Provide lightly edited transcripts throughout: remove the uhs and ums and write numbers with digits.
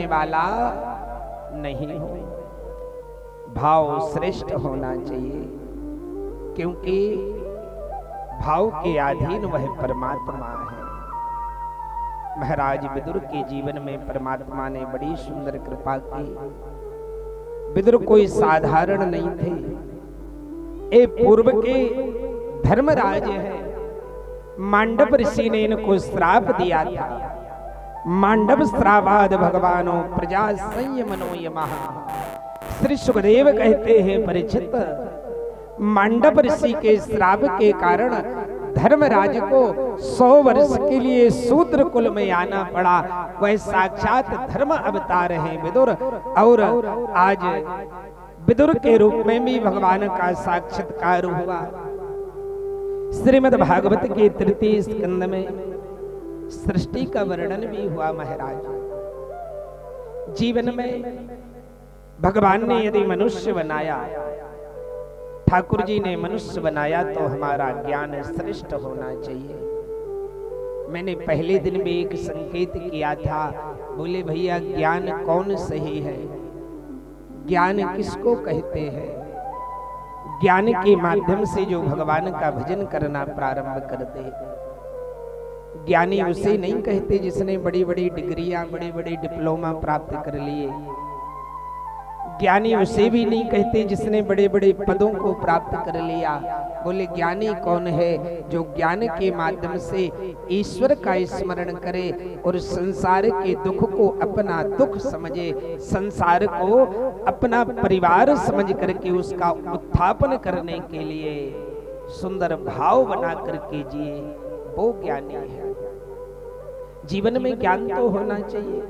वाला नहीं हो। भाव श्रेष्ठ होना चाहिए, क्योंकि भाव के अधीन वह परमात्मा है। महाराज विदुर के जीवन में परमात्मा ने बड़ी सुंदर कृपा की। विदुर कोई साधारण नहीं थे, ये पूर्व के धर्मराज है। मांडव ऋषि ने इनको श्राप दिया था। मांडव श्रावाद भगवानो प्रजा संयमनो यमः। श्री सुखदेव कहते हैं, परीक्षित, मांडव ऋषि के श्राप के कारण धर्मराज को 100 वर्ष के लिए शूद्र कुल में आना पड़ा। वह साक्षात धर्म अवतार हैं विदुर, और आज विदुर के रूप में भी भगवान का साक्षात्कार हुआ। श्रीमद् भागवत के तृतीय स्कंद में सृष्टि का वर्णन भी हुआ। महाराज, जीवन में भगवान ने यदि मनुष्य बनाया, ठाकुर जी ने मनुष्य बनाया, तो हमारा ज्ञान श्रेष्ठ होना चाहिए। मैंने पहले दिन में एक संकेत किया था, बोले भैया ज्ञान कौन सही है, ज्ञान किसको कहते हैं। ज्ञान के माध्यम से जो भगवान का भजन करना प्रारंभ कर दे, ज्ञानी उसे नहीं कहते जिसने बड़ी बड़ी डिग्रियां, बड़े बड़े डिप्लोमा प्राप्त कर लिए। ज्ञानी उसे भी नहीं कहते जिसने बड़े बड़े पदों को प्राप्त कर लिया। बोले ज्ञानी कौन है, जो ज्ञान के माध्यम से ईश्वर का स्मरण करे और संसार के दुख को अपना दुख समझे, संसार को अपना परिवार समझ करके उसका उत्थापन करने के लिए सुंदर भाव बना करके जिए, वो ज्ञानी है। जीवन में ज्ञान तो होना चाहिए।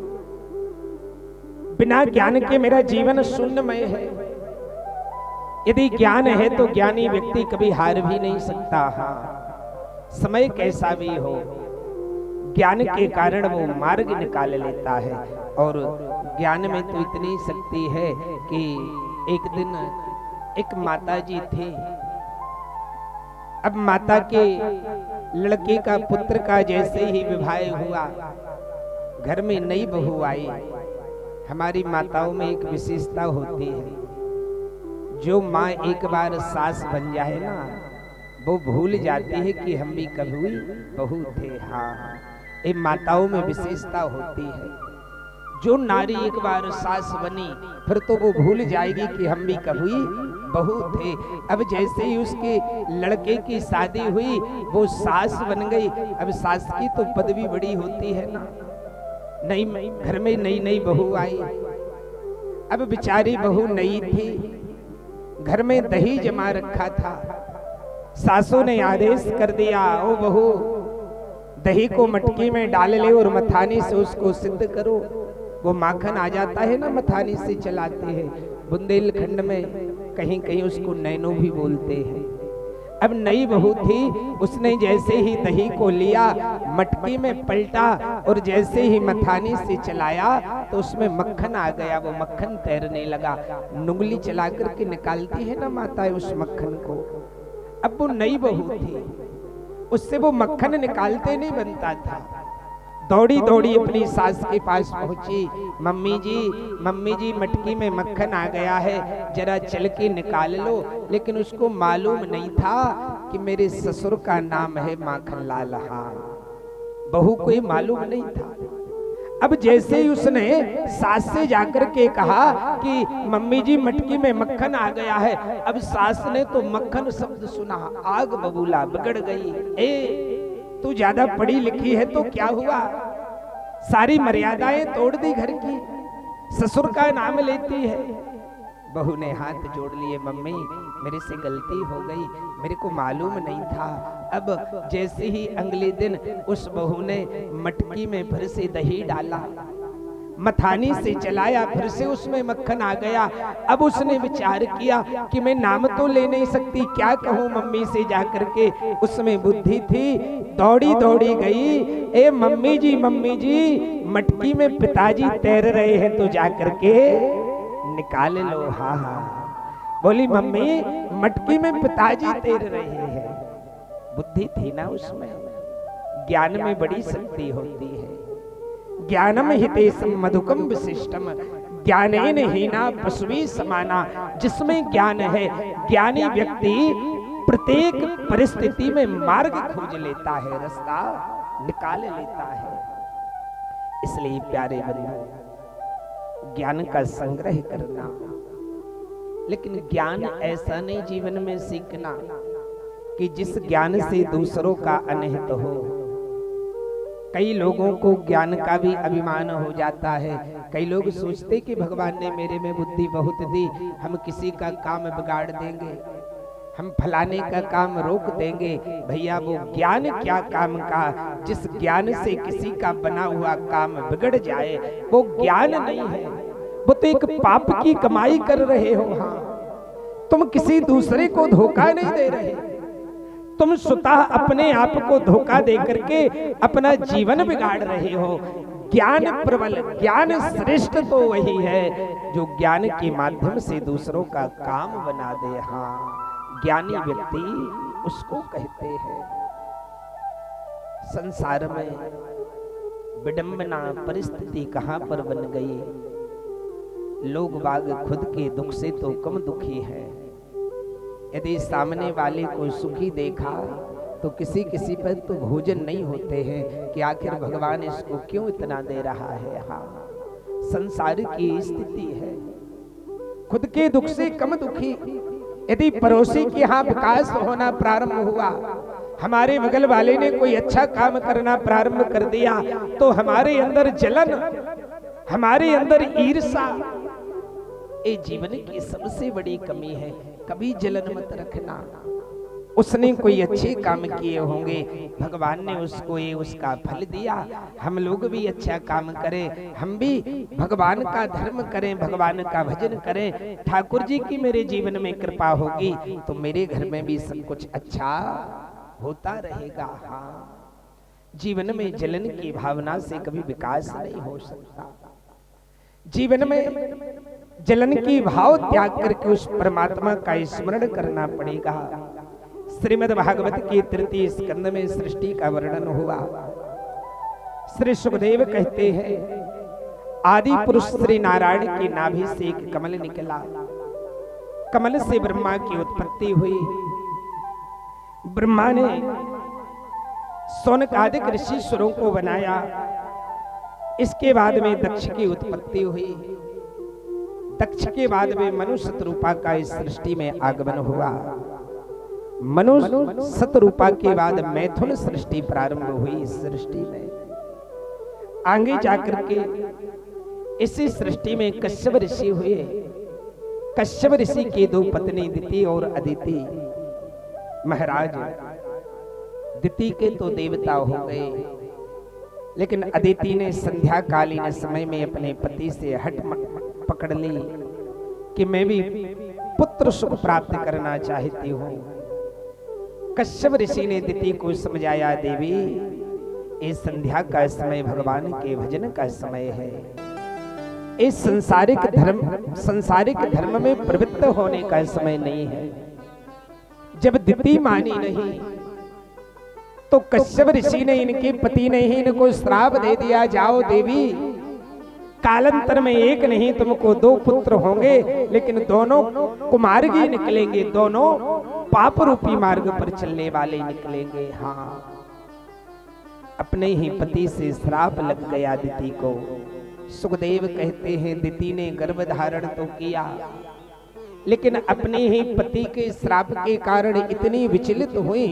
बिना ज्ञान के मेरा जीवन शून्यमय है। यदि ज्ञान है तो ज्ञानी व्यक्ति कभी हार भी नहीं सकता। हाँ, समय कैसा भी हो, ज्ञान के कारण वो मार्ग निकाल लेता है। और ज्ञान में तो इतनी शक्ति है कि एक दिन एक माता जी थे। अब माता के लड़के का, पुत्र का जैसे ही विवाह हुआ, घर में नई बहू आई। हमारी माताओं में एक विशेषता होती है, जो माँ एक बार सास बन जाए ना, वो भूल जाती है कि हम भी कभी बहू थे। हाँ, ये माताओं में विशेषता होती है। जो नारी एक बार सास बनी, फिर तो वो भूल जाएगी कि हम भी कभी बहू थे। अब जैसे ही उसके लड़के की शादी हुई, वो सास बन गई। अब सास की तो पदवी बड़ी होती है ना। नई घर में नई नई बहू आई। अब बेचारी बहू नई थी, घर में दही जमा रखा था। सासू ने आदेश कर दिया, ओ बहू, दही को मटकी में डाल ले और मथानी से उसको सिद्ध करो। वो माखन आ जाता है ना, मथानी से चलाते हैं। बुंदेलखंड में कहीं कहीं उसको नैनो भी बोलते हैं। अब नई बहू थी, उसने जैसे ही दही को लिया, मटकी में पलटा और जैसे ही मथानी से चलाया तो उसमें मक्खन आ गया। वो मक्खन तैरने लगा। नुंगली चला करके निकालती है ना माताएं उस मक्खन को। अब वो नई बहू थी, उससे वो मक्खन निकालते नहीं बनता था। दौड़ी दौड़ी अपनी सास के पास पहुंची, मम्मी जी मटकी में मक्खन आ गया है, जरा चल के निकाल लो। लेकिन उसको मालूम नहीं था कि मेरे ससुर का नाम है माखन लाल। हाँ, बहू को ये मालूम नहीं था। अब जैसे ही उसने सास से जाकर के कहा कि मम्मी जी मटकी में मक्खन आ गया है, अब सास ने तो मक्खन शब्द सुना, आग बबूला, बिगड़ गई। ए, तू ज्यादा पढ़ी लिखी है तो क्या हुआ, सारी मर्यादाएं तोड़ दी घर की, ससुर का नाम लेती है। बहू ने हाथ जोड़ लिए, मम्मी मेरे से गलती हो गई, मेरे को मालूम नहीं था। अब जैसे ही अगले दिन उस बहू ने मटकी में फिर से दही डाला, मथानी से चलाया, फिर से उसमें मक्खन आ गया। अब उसने विचार किया कि मैं नाम तो ले नहीं सकती, क्या कहूँ मम्मी से जाकर के। उसमें बुद्धि थी, दौड़ी दौड़ी गई, ए मम्मी जी मटकी में पिताजी तैर रहे हैं तो जाकर के निकाल लो। हाँ हाँ, बोली मम्मी मटकी में पिताजी तैर रहे हैं। बुद्धि थी ना उसमें। ज्ञान में बड़ी शक्ति होती है। ज्ञानम हितेशम मधुकम विशिष्टम, ज्ञानेन हीना पशुवी समाना। जिसमें ज्ञान है, ज्ञानी व्यक्ति प्रत्येक परिस्थिति में मार्ग खोज लेता है, रास्ता निकाल लेता है। इसलिए प्यारे बंधु, ज्ञान का संग्रह करना, लेकिन ज्ञान ऐसा नहीं जीवन में सीखना कि जिस ज्ञान से दूसरों का अनहित हो। कई लोगों को ज्ञान का भी अभिमान हो जाता है। कई लोग सोचते कि भगवान ने मेरे में बुद्धि बहुत दी, हम किसी का काम बिगाड़ देंगे, हम फलाने का काम रोक देंगे। भैया वो ज्ञान क्या काम का, जिस ज्ञान से किसी का बना हुआ काम बिगड़ जाए वो ज्ञान नहीं है, वो तो एक पाप की कमाई कर रहे हो। हाँ, तुम किसी दूसरे को धोखा नहीं दे रहे, तुम स्वतः अपने आप को धोखा दे करके अपना जीवन बिगाड़ रहे हो। ज्ञान प्रबल, ज्ञान श्रेष्ठ तो वही है जो ज्ञान के माध्यम से दूसरों का काम बना दे। हाँ, ज्ञानी व्यक्ति उसको कहते हैं। संसार में विडंबना परिस्थिति कहां पर बन गई। लोग बाग खुद के दुख से तो कम दुखी है। यदि सामने वाले को सुखी देखा तो किसी किसी पर तो भोजन नहीं होते हैं कि आखिर भगवान इसको क्यों इतना दे रहा है। हाँ, संसार की स्थिति है, खुद के दुख से कम दुखी। यदि पड़ोसी के यहाँ विकास होना प्रारंभ हुआ, हमारे बगल वाले ने कोई अच्छा काम करना प्रारंभ कर दिया, तो हमारे अंदर जलन, हमारे अंदर ईर्ष्या, ये जीवन की सबसे बड़ी कमी है। कभी जलन मत रखना। उसने कोई अच्छे काम किए होंगे, भगवान ने उसको ये उसका फल दिया, हम लोग भी अच्छा काम करें, हम भी भगवान का धर्म करें, भगवान का भजन करें, ठाकुर जी की मेरे जीवन में कृपा होगी तो मेरे घर में भी सब कुछ अच्छा होता रहेगा। हाँ, जीवन में जलन की भावना से कभी विकास नहीं हो सकता। जीवन में जलन की भाव त्याग करके उस परमात्मा का स्मरण करना पड़ेगा। श्रीमद् भागवत के तृतीय स्कंद में सृष्टि का वर्णन हुआ। श्री सुखदेव कहते हैं, आदि पुरुष श्री नारायण की नाभि से एक कमल निकला, कमल से ब्रह्मा की उत्पत्ति हुई। ब्रह्मा ने सौनकादिक ऋषिश्वरों को बनाया। इसके बाद में दक्ष की उत्पत्ति हुई। दक्ष के बाद में मनुष्य शतरूपा का इस सृष्टि में आगमन हुआ। मनुष्य शतरूपा के बाद मैथुन सृष्टि प्रारंभ हुई। इस सृष्टि में आगे जाकर के इसी सृष्टि में कश्यप ऋषि हुए। कश्यप ऋषि की दो पत्नी दिति और अदिति। महाराज दिति के तो देवता हो गए, लेकिन अदिति ने संध्या कालीन समय में अपने पति से हट पकड़ ली कि मैं भी पुत्र सुख प्राप्त करना चाहती हूँ। कश्यप ऋषि ने दिति को समझाया, देवी ये संध्या का समय भगवान के भजन का समय है, इस सांसारिक धर्म में प्रवृत्त होने का समय नहीं है। जब दिति मानी नहीं तो कश्यप ऋषि ने, इनके पति ने ही इनको श्राप दे दिया, जाओ देवी, कालांतर में एक नहीं तुमको दो पुत्र होंगे, लेकिन दोनों कुमार्गी निकलेंगे, दोनों पाप रूपी मार्ग पर चलने वाले निकलेंगे। हाँ, अपने ही पति से श्राप लग गया दिति को। सुखदेव कहते हैं, दिति ने गर्भ धारण तो किया, लेकिन अपने ही पति के श्राप के कारण इतनी विचलित हुई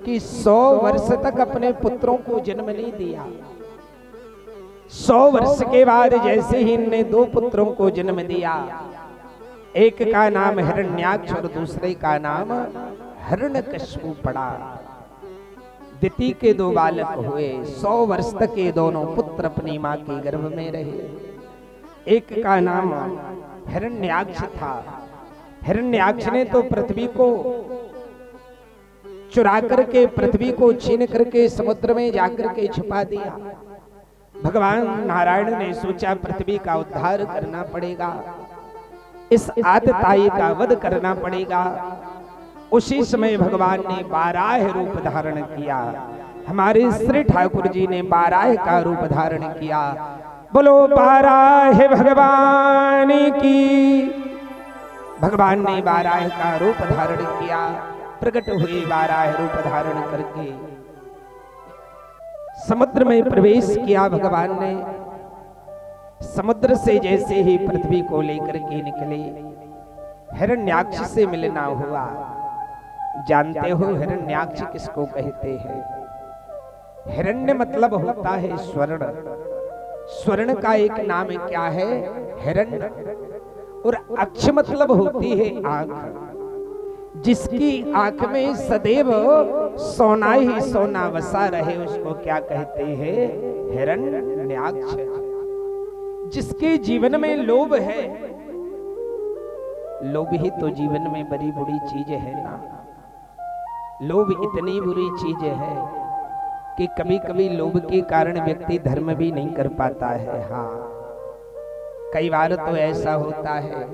कि 100 वर्ष तक अपने पुत्रों को जन्म नहीं दिया। 100 वर्ष के बाद जैसे ही इनने 2 पुत्रों को जन्म दिया, एक का नाम हिरण्याक्ष और दूसरे का नाम हिरण्यकश्यप पड़ा। दिति के 2 बालक हुए। 100 वर्ष तक ये दोनों पुत्र अपनी मां के गर्भ में रहे। एक का नाम हिरण्याक्ष था। हिरण्याक्ष ने तो पृथ्वी को चुरा करके, पृथ्वी को छीन करके समुद्र में जाकर के छुपा दिया। भगवान नारायण ने सोचा पृथ्वी का उद्धार करना पड़ेगा, इस आतताई का वध करना पड़ेगा। उसी समय भगवान ने 12 रूप धारण किया। हमारे श्री ठाकुर जी ने बाराह का रूप धारण किया। बोलो बाराह भगवान की। भगवान ने बाराह का रूप धारण किया, प्रकट हुए बाराह रूप धारण करके समुद्र में प्रवेश किया। भगवान ने समुद्र से जैसे ही पृथ्वी को लेकर के निकले, हिरण्याक्ष से मिलना हुआ। जानते हो हिरण्याक्ष किसको कहते हैं? हिरण्य मतलब होता है स्वर्ण, स्वर्ण का एक नाम क्या है? हिरण्य। और अक्ष मतलब होती है आंख। जिसकी आंख में सदैव सोना ही सोना बसा रहे उसको क्या कहते हैं? हिरण्याक्ष। जिसके जीवन में लोभ है, लोभ ही तो जीवन में बड़ी बुरी चीज है ना। लोभ इतनी बुरी चीज है कि कभी कभी लोभ के कारण व्यक्ति धर्म भी नहीं कर पाता है। हाँ, कई बार तो ऐसा होता है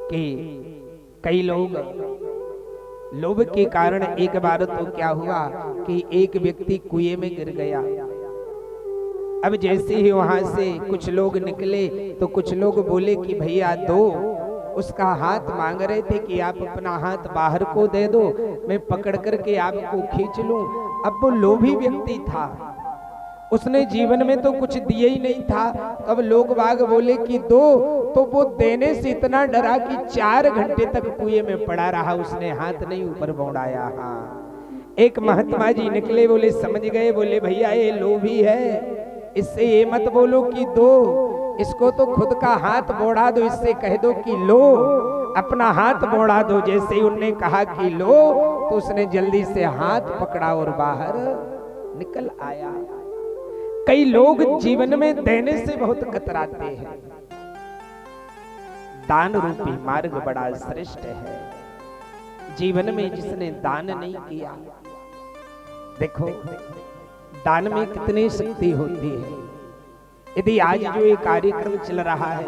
कि कई लोग लोभ के कारण, एक बार तो क्या हुआ कि एक व्यक्ति कुएं में गिर गया। अब जैसे ही वहां से कुछ लोग निकले तो कुछ लोग बोले कि भैया दो। उसका हाथ मांग रहे थे कि आप अपना हाथ बाहर को दे दो, मैं पकड़ करके आपको खींच लूं। अब वो लोभी व्यक्ति था, उसने जीवन में तो कुछ दिया ही नहीं था। अब लोग बाग बोले कि दो, तो वो देने से इतना डरा कि 4 घंटे तक कुएं में पड़ा रहा, उसने हाथ नहीं ऊपर बढ़ाया। हाँ, एक महात्मा जी निकले, बोले समझ गए, बोले भैया ये लोभी है, इससे ये मत बोलो कि दो, इसको तो खुद का हाथ बढ़ा दो, इससे कह दो कि लो, अपना हाथ बढ़ा दो। जैसे ही उनने कहा कि लो, तो उसने जल्दी से हाथ पकड़ा और बाहर निकल आया। कई लोग जीवन में देने से बहुत कतराते हैं। दान रूपी मार्ग बड़ा श्रेष्ठ है। जीवन में जिसने दान नहीं किया, देखो दान में कितनी शक्ति होती है। यदि आज जो ये कार्यक्रम चल रहा है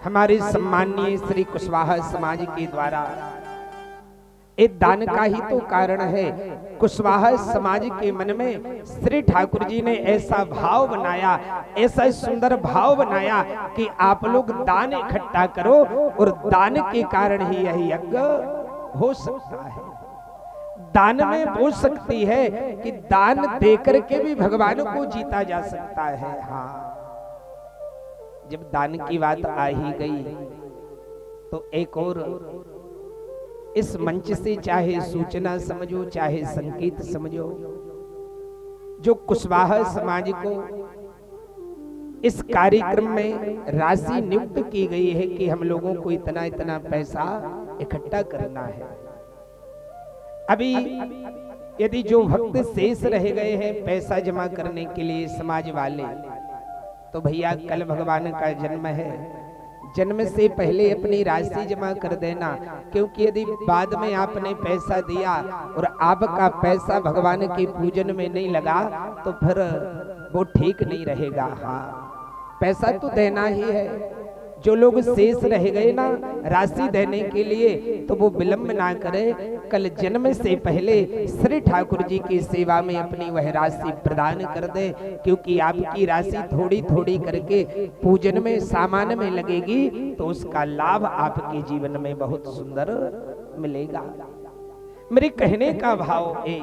हमारे सम्माननीय श्री कुशवाहा समाज के द्वारा, ये दान का ही तो कारण है। कुशवाहा समाज के मन में श्री ठाकुर जी ने ऐसा भाव बनाया, ऐसा सुंदर भाव बनाया कि आप लोग दान इकट्ठा करो, और दान के कारण ही यह यज्ञ हो सकता है। दान में वो शक्ति है कि दान देकर के भी भगवान को जीता जा सकता है। हाँ, जब दान की बात आ ही गई तो एक और इस मंच से, चाहे सूचना समझो चाहे संकेत समझो, जो कुशवाहा समाज को इस कार्यक्रम में राशि नियुक्त की गई है कि हम लोगों को इतना इतना पैसा इकट्ठा करना है। अभी यदि जो भक्त शेष रह गए हैं पैसा जमा करने के लिए समाज वाले, तो भैया कल भगवान का जन्म है, जन्म से पहले अपनी राशि जमा कर देना। क्योंकि यदि बाद में आपने पैसा दिया और आपका पैसा भगवान के पूजन में नहीं लगा तो फिर वो ठीक नहीं रहेगा। हाँ, पैसा तो देना ही है। जो लोग शेष रह गए ना राशि देने के लिए, तो वो विलंब ना करे, कल जन्म से पहले श्री ठाकुर जी की सेवा में अपनी वह राशि प्रदान कर दे। क्योंकि आपकी राशि थोड़ी थोड़ी करके पूजन में सामान में लगेगी तो उसका लाभ आपके जीवन में बहुत सुंदर मिलेगा। मेरे कहने का भाव है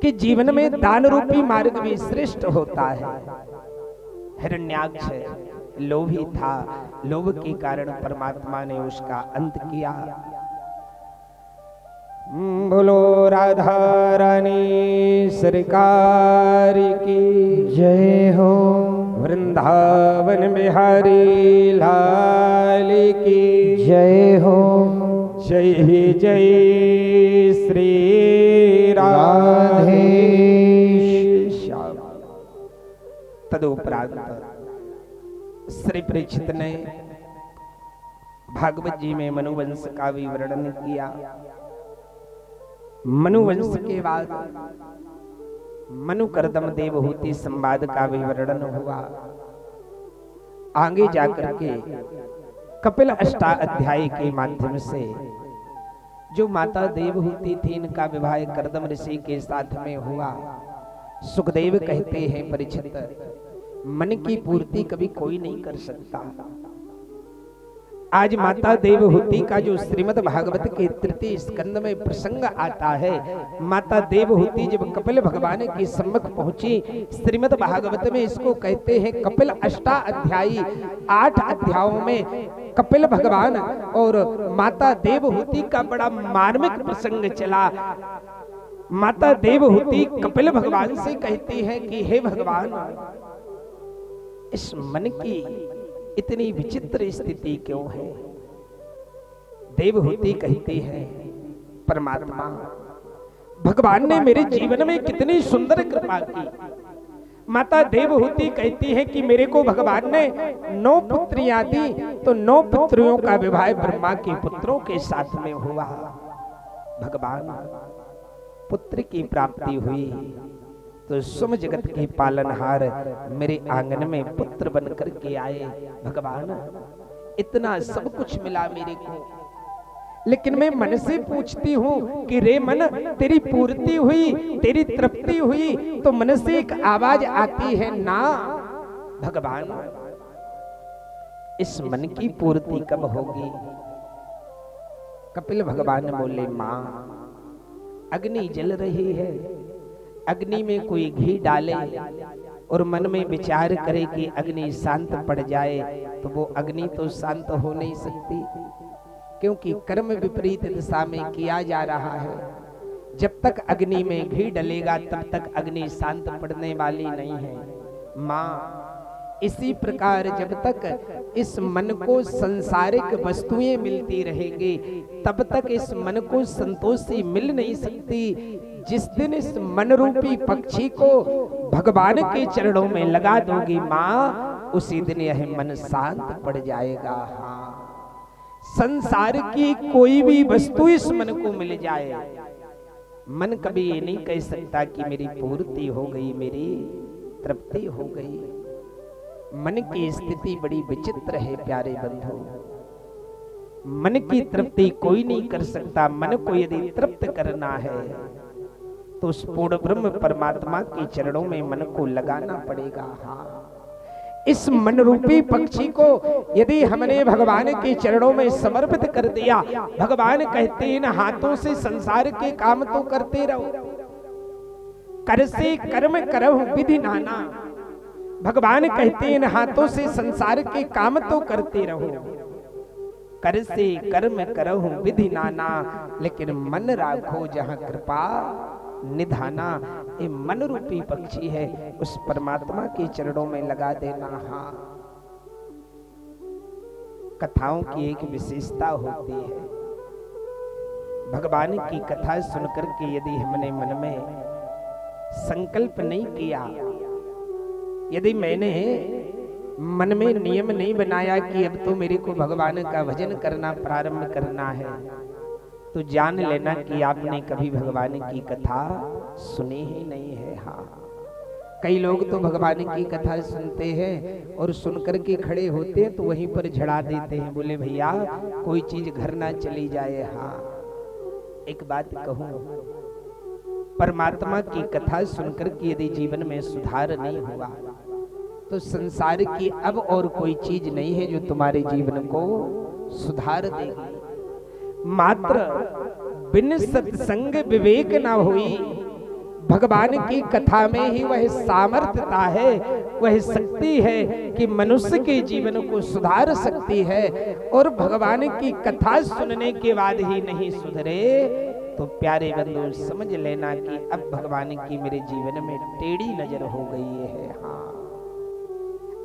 कि जीवन में दान रूपी मार्ग भी श्रेष्ठ होता है। हिरण्याक्ष लोभी था, लोभ के कारण परमात्मा ने उसका अंत किया। बोलो राधा रानी सरकार की जय हो, वृंदावन बिहारी लाल की जय हो। जय जय श्री राधे श्याम। तदुपरांत श्री परीक्षित ने भागवत जी में मनुवंश का विवरण किया। मनुवंश के बाद मनुकर्दम देवहूति संवाद का विवरण हुआ। आगे जाकर के कपिल अष्टाध्यायी के माध्यम से जो माता देवहूति थी, इनका विवाह कर्दम ऋषि के साथ में हुआ। सुखदेव कहते हैं, परीक्षित, मन की पूर्ति कभी कोई नहीं कर सकता। आज माता देवहूति का जो श्रीमद् भागवत के तृतीय स्कंद में प्रसंग आता है, माता देवहूति जब कपिल भगवान के सम्मुख पहुंची, श्रीमद् भागवत में इसको कहते हैं कपिल अष्टाध्यायी। 8 अध्यायों में कपिल भगवान और माता देवहूति का बड़ा मार्मिक प्रसंग चला। माता देवहूति कपिल भगवान से कहती है कि हे भगवान, इस मन की इतनी विचित्र स्थिति क्यों है? देवहूति कहती है, परमात्मा भगवान ने मेरे जीवन में कितनी सुंदर कृपा की। माता देवहूति कहती है कि मेरे को भगवान ने 9 पुत्रियां दी, तो 9 पुत्रियों का विवाह ब्रह्मा के पुत्रों के साथ में हुआ। भगवान पुत्र की प्राप्ति हुई तो सुम जगत के पालनहार मेरे आंगन में पुत्र बनकर के आए। भगवान इतना सब कुछ मिला मेरे को, लेकिन मैं मन से पूछती हूँ कि रे मन, तेरी पूर्ति हुई, तेरी तृप्ति हुई? तो मन से एक आवाज आती है, ना भगवान, इस मन की पूर्ति कब होगी? कपिल भगवान बोले, मां, अग्नि जल रही है, अग्नि में कोई घी डाले और मन में विचार करे कि अग्नि शांत पड़ जाए, तो वो अग्नि तो शांत हो नहीं सकती, क्योंकि कर्म विपरीत दिशा में किया जा रहा है। जब तक अग्नि में घी डलेगा तब तक अग्नि शांत पड़ने वाली नहीं है। माँ, इसी प्रकार जब तक इस मन को संसारिक वस्तुएं मिलती रहेंगी तब तक इस मन को संतोषी मिल नहीं सकती। जिस दिन इस मन रूपी पक्षी को भगवान के चरणों में लगा दोगी माँ, उसी दिन यह मन शांत पड़ जाएगा। हाँ, संसार की कोई भी वस्तु इस मन को मिल जाए, मन कभी ये नहीं कह सकता कि मेरी पूर्ति हो गई, मेरी तृप्ति हो गई। मन की स्थिति बड़ी विचित्र है प्यारे बंधु। मन की तृप्ति कोई नहीं कर सकता। मन को यदि तृप्त करना है तो उस पूर्ण ब्रह्म परमात्मा के चरणों में मन को लगाना पड़ेगा। हाँ, इस मन रूपी पक्षी को यदि हमने भगवान के चरणों में समर्पित कर दिया, भगवान कहते हैं, इन हाथों से संसार के काम तो करते रहो, कर से कर्म करहु विधि नाना। भगवान कहते हैं, इन हाथों से संसार के काम तो करते रहो, कर से कर्म करहु विधि नाना, लेकिन मन राखो जहां कृपा निधाना। ये मन रूपी पक्षी है, उस परमात्मा के चरणों में लगा देना। हाँ, कथाओं की एक विशेषता होती है, भगवान की कथा सुनकर के यदि हमने मन में संकल्प नहीं किया, यदि मैंने मन में नियम नहीं बनाया कि अब तो मेरे को भगवान का भजन करना प्रारंभ करना है, तो जान लेना कि आपने कभी भगवान की कथा सुनी ही नहीं है। हाँ, कई लोग तो भगवान की कथा सुनते हैं और सुनकर के खड़े होते हैं तो वहीं पर झड़ा देते हैं, बोले भैया कोई चीज घर ना चली जाए। हाँ, एक बात कहूं, परमात्मा की कथा सुनकर के यदि जीवन में सुधार नहीं हुआ तो संसार की अब और कोई चीज नहीं है जो तुम्हारे जीवन को सुधार देगी। मात्र बिन सत्संग विवेक ना हुई, भगवान की कथा में ही वह सामर्थ्यता है, वह शक्ति है कि मनुष्य के जीवन को सुधार सकती है। और भगवान की कथा सुनने के बाद ही नहीं सुधरे तो प्यारे बंधु समझ लेना कि अब भगवान की मेरे जीवन में टेढ़ी नजर हो गई है। हाँ,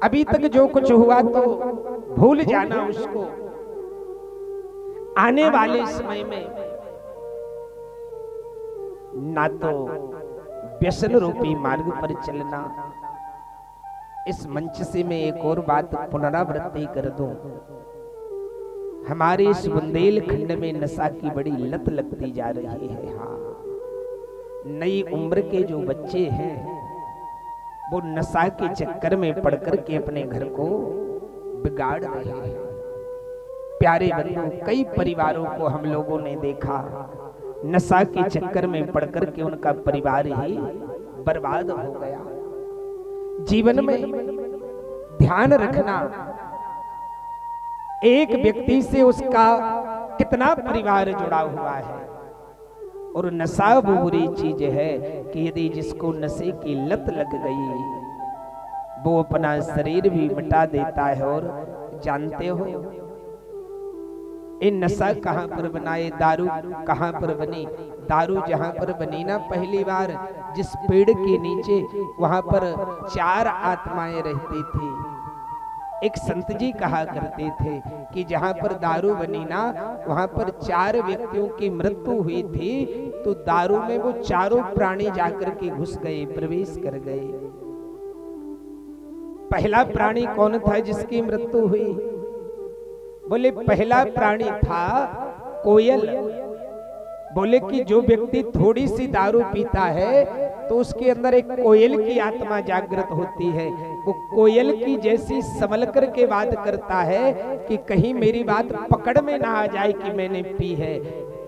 अभी तक जो कुछ हुआ तो भूल जाना उसको, आने वाले समय में ना तो व्यसन रूपी मार्ग पर चलना। इस मंच से मैं एक और बात पुनरावृत्ति कर दूं, हमारे इस बुंदेलखंड में नशा की बड़ी लत लगती जा रही है। हाँ, नई उम्र के जो बच्चे हैं वो नशा के चक्कर में पड़ कर के अपने घर को बिगाड़ रहे हैं। प्यारे बंधु, कई परिवारों को हम लोगों ने देखा नशा के चक्कर में पड़कर के उनका परिवार ही बर्बाद हो गया। जीवन में ध्यान रखना, एक व्यक्ति से उसका कितना परिवार जुड़ा हुआ है। और नशा वो बुरी चीज है कि यदि जिसको नशे की लत लग गई वो अपना शरीर भी मिटा देता है। और जानते हो ये नशा कहां पर बना, ये दारू कहां पर बनी? दारू जहां पर बनी ना पहली बार, जिस पेड़ के नीचे, वहां पर 4 आत्माएं रहती थी। एक संत जी कहा करते थे कि जहां पर दारू बनी ना वहां पर 4 व्यक्तियों की मृत्यु हुई थी, तो दारू में वो चारों प्राणी जाकर के घुस गए, प्रवेश कर गए। पहला प्राणी कौन था जिसकी मृत्यु हुई? बोले पहला प्राणी था कोयल। बोले कि जो व्यक्ति थोड़ी सी दारू पीता है तो उसके अंदर एक कोयल की आत्मा जागृत होती है। वो कोयल की जैसी संभल कर के बात करता है कि कहीं मेरी बात पकड़ में ना आ जाए कि मैंने पी है।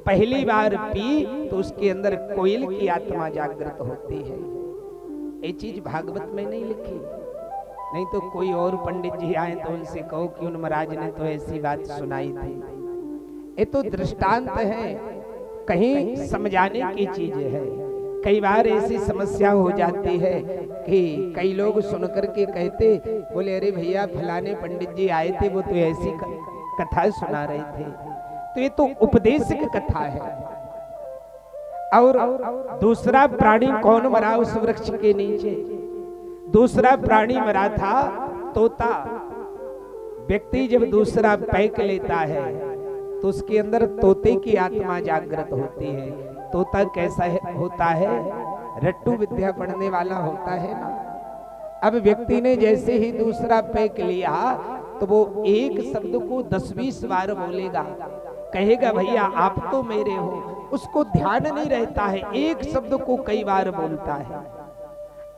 पहली बार पी तो उसके अंदर कोयल की आत्मा जागृत होती है। ये चीज भागवत में नहीं लिखी, नहीं तो कोई और पंडित जी आए तो उनसे कहो कि उन महाराज ने तो ऐसी बात सुनाई थी। ये तो दृष्टांत है, कहीं समझाने की चीज है। कई बार ऐसी समस्या हो जाती है कि कई लोग सुनकर के कहते, बोले अरे भैया फलाने पंडित जी आए थे, वो तो ऐसी कथा सुना रहे थे। तो ये तो उपदेशक कथा है। और दूसरा प्राणी कौन मरा उस वृक्ष के नीचे? दूसरा प्राणी मरा था तोता। व्यक्ति जब दूसरा पैक लेता है तो उसके अंदर तोते की आत्मा जागृत होती है। तोता कैसा होता है? रट्टू विद्या पढ़ने वाला होता है ना। अब व्यक्ति ने जैसे ही दूसरा पैक लिया तो वो एक शब्द को 10-20 बार बोलेगा, कहेगा भैया आप तो मेरे हो। उसको ध्यान नहीं रहता है, एक शब्द को कई बार बोलता है।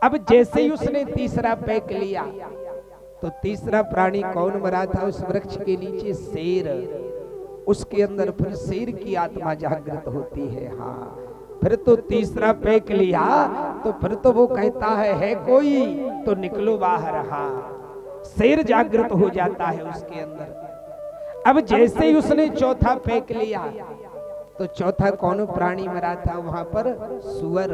अब जैसे ही उसने तीसरा पैक लिया तो तीसरा प्राणी कौन मरा था उस वृक्ष के नीचे? शेर। उसके अंदर फिर शेर की आत्मा जागृत होती है। हाँ, फिर तो तीसरा पैक लिया तो फिर तो वो कहता है कोई तो निकलो बाहर। हाँ, शेर जागृत हो जाता है उसके अंदर। अब जैसे ही उसने चौथा पैक लिया तो चौथा कौन प्राणी मरा था वहां पर? सुअर।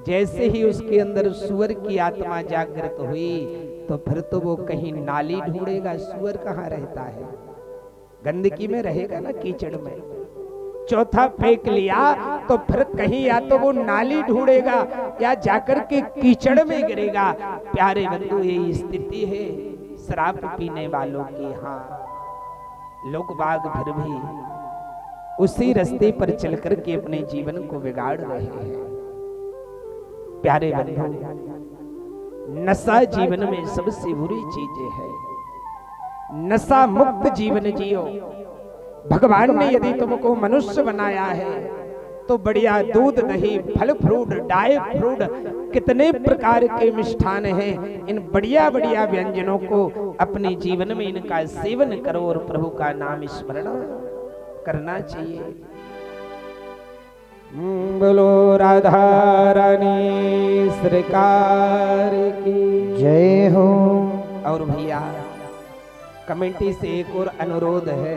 जैसे ही उसके अंदर सुअर की आत्मा जागृत हुई तो फिर तो वो कहीं नाली ढूंढेगा। सुअर कहाँ रहता है? गंदगी में रहेगा ना, कीचड़ में। चौथा फेंक लिया तो फिर कहीं या तो वो नाली ढूंढेगा या जाकर के कीचड़ में गिरेगा। प्यारे बंधु, ये स्थिति है शराब पीने वालों की। हाँ, लोग बाग फिर भी उसी रास्ते पर चल करके अपने जीवन को बिगाड़ रहे हैं। प्यारे बंधु, नशा जीवन में सबसे बुरी चीज है। नशा मुक्त जीवन जियो। भगवान ने यदि तुमको मनुष्य बनाया है तो बढ़िया दूध, दही, फल फ्रूट, ड्राई फ्रूट, कितने प्रकार के मिष्ठान हैं। इन बढ़िया बढ़िया व्यंजनों को अपने जीवन में इनका सेवन करो और प्रभु का नाम स्मरण करना चाहिए। बोलो राधा रानी सरकार की जय हो। और भैया कमेटी से एक और अनुरोध है,